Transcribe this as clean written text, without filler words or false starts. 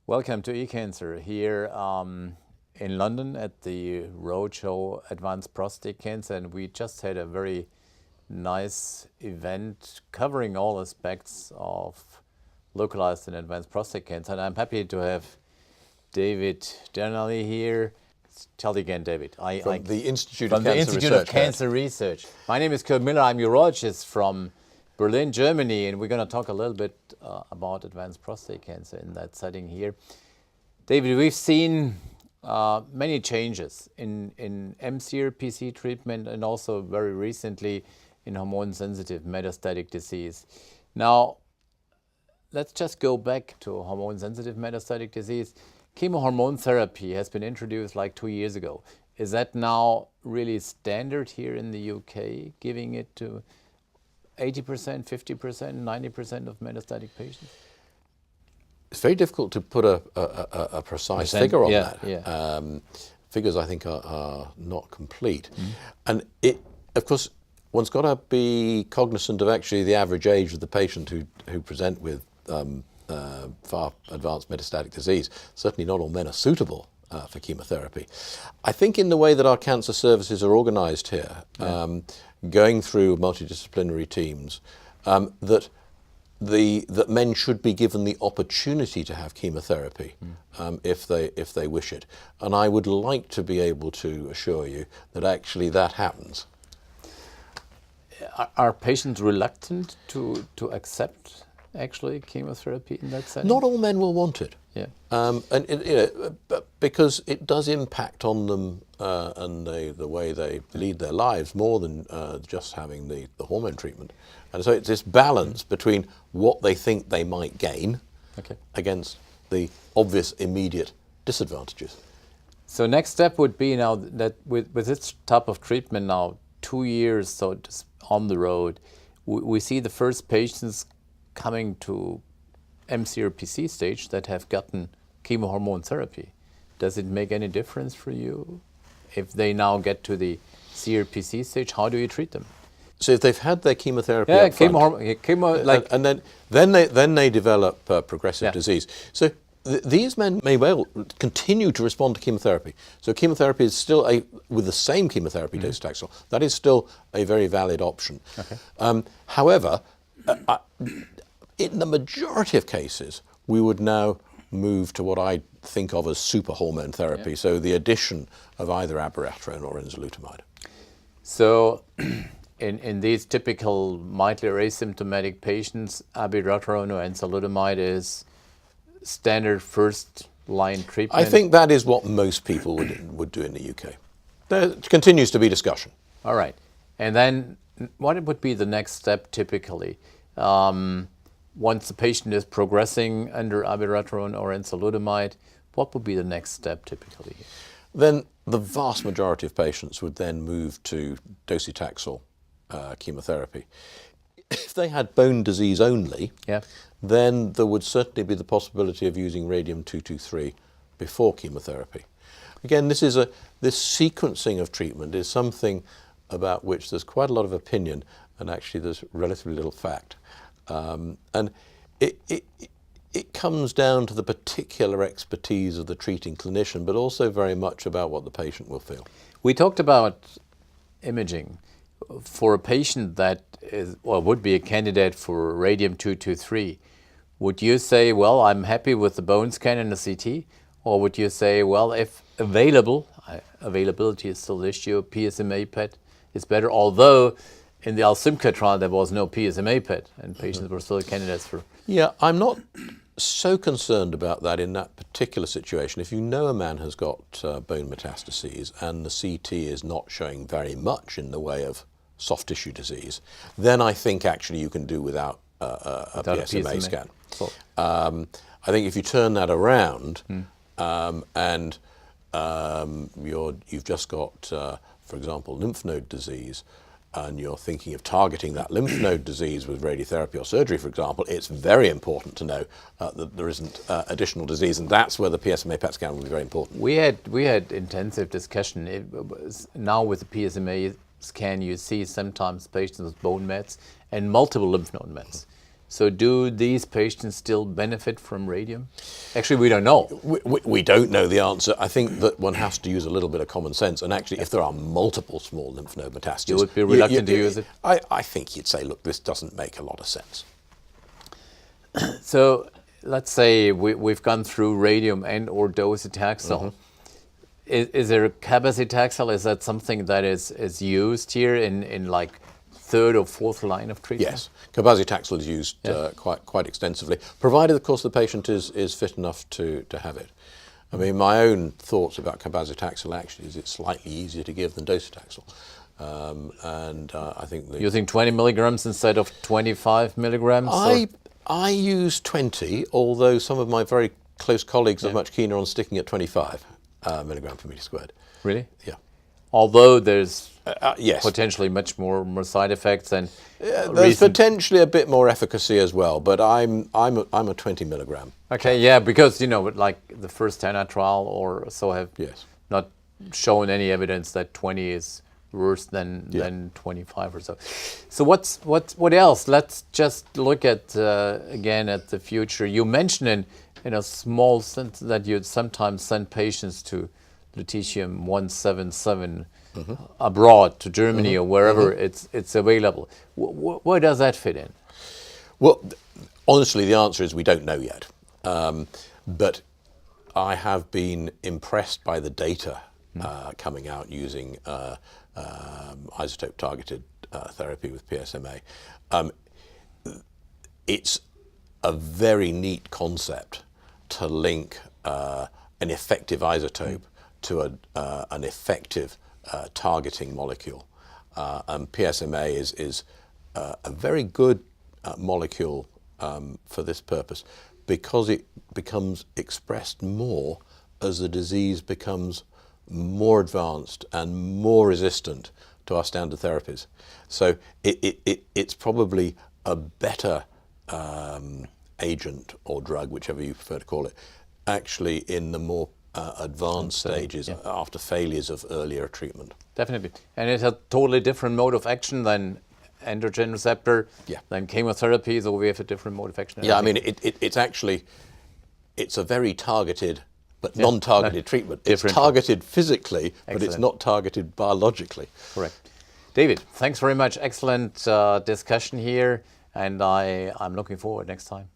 Welcome to eCancer here in London at the Roadshow Advanced Prostate Cancer, and we just had a very nice event covering all aspects of localized and advanced prostate cancer. And I'm happy to have David Dearnaley here. Tell again, David. From the Institute of Cancer Research. My name is Kurt Miller. I'm urologist from Berlin, Germany, and we're going to talk a little bit about advanced prostate cancer in that setting here. David, we've seen many changes in mCRPC treatment and also very recently in hormone-sensitive metastatic disease. Now, let's just go back to hormone-sensitive metastatic disease. Chemohormone therapy has been introduced like 2 years ago. Is that now really standard here in the UK, giving it to 80%, 50%, 90% of metastatic patients? It's very difficult to put a precise figure on that. Figures, I think, are not complete. And it, of course, one's got to be cognizant of actually the average age of the patient who present with far advanced metastatic disease. Certainly not all men are suitable for chemotherapy. I think in the way that our cancer services are organised here, going through multidisciplinary teams, that men should be given the opportunity to have chemotherapy if they wish it. And I would like to be able to assure you that actually that happens. Are patients reluctant to accept actually chemotherapy in that setting? Not all men will want it. Yeah. Because it does impact on them and the way they lead their lives more than just having the hormone treatment. And so it's this balance between what they think they might gain against the obvious immediate disadvantages. So next step would be now that with this type of treatment now, 2 years so on the road, we see the first patients coming to mCRPC stage that have gotten chemohormone therapy. Does it make any difference for you if they now get to the CRPC stage? How do you treat them? So if they've had their chemotherapy up front, and then they develop progressive disease. So these men may well continue to respond to chemotherapy. So chemotherapy is still with the same chemotherapy docetaxel. That is still a very valid option. However, in the majority of cases, we would now move to what I think of as super hormone therapy, so the addition of either abiraterone or enzalutamide. So in these typical mildly asymptomatic patients, abiraterone or enzalutamide is standard first-line treatment? I think that is what most people would do in the UK. There continues to be discussion. All right. And then what would be the next step typically? Once the patient is progressing under abiraterone or enzalutamide, what would be the next step typically? Then the vast majority of patients would then move to docetaxel chemotherapy. If they had bone disease only, then there would certainly be the possibility of using radium-223 before chemotherapy. Again, this sequencing of treatment is something about which there's quite a lot of opinion, and actually there's relatively little fact. And it comes down to the particular expertise of the treating clinician, but also very much about what the patient will feel. We talked about imaging. For a patient that would be a candidate for radium-223, would you say, well, I'm happy with the bone scan and the CT? Or would you say, well, if available, availability is still the issue, PSMA-PET is better, although in the Alsimca trial, there was no PSMA-PET, and patients were still candidates for... Yeah, I'm not so concerned about that in that particular situation. If you know a man has got bone metastases and the CT is not showing very much in the way of soft tissue disease, then I think actually you can do without a PSMA scan. Cool. I think if you turn that around and you've just got, for example, lymph node disease, and you're thinking of targeting that lymph node disease with radiotherapy or surgery, for example, it's very important to know that there isn't additional disease, and that's where the PSMA-PET scan will be very important. We had intensive discussion. Now with the PSMA scan, you see sometimes patients with bone mets and multiple lymph node mets. So do these patients still benefit from radium? Actually, we don't know. We don't know the answer. I think that one has to use a little bit of common sense. And actually, if there are multiple small lymph node metastases... You would be reluctant to use it? I think you'd say, look, this doesn't make a lot of sense. So let's say we've gone through radium and or docetaxel. Is there cabazitaxel? Is that something that is used here in like third or fourth line of treatment? Yes, cabazitaxel is used quite extensively, provided, of course, the patient is fit enough to have it. I mean, my own thoughts about cabazitaxel actually is it's slightly easier to give than docetaxel. I think using 20 milligrams instead of 25 milligrams? I use 20, although some of my very close colleagues are much keener on sticking at 25 milligram per meter squared. Really? Yeah. Although there's yes, potentially much more side effects and there's potentially a bit more efficacy as well, but I'm a 20 milligram. Okay, yeah, because like the first TANA trial or so have not shown any evidence that 20 is worse than 25 or so. So what else? Let's just look at again at the future. You mentioned in a small sense that you'd sometimes send patients to lutetium-177 abroad to Germany or wherever it's available. Where does that fit in? Well, honestly, the answer is we don't know yet. But I have been impressed by the data coming out using isotope-targeted therapy with PSMA. It's a very neat concept to link an effective isotope to an effective targeting molecule. And PSMA is a very good molecule for this purpose because it becomes expressed more as the disease becomes more advanced and more resistant to our standard therapies. So it's probably a better agent or drug, whichever you prefer to call it, actually in the more advanced stages after failures of earlier treatment. Definitely. And it's a totally different mode of action than androgen receptor, than chemotherapy, so we have a different mode of action. Yeah, I mean, it's a very targeted but non-targeted treatment. It's targeted physically, but it's not targeted biologically. Correct. David, thanks very much. Excellent discussion here, and I'm looking forward next time.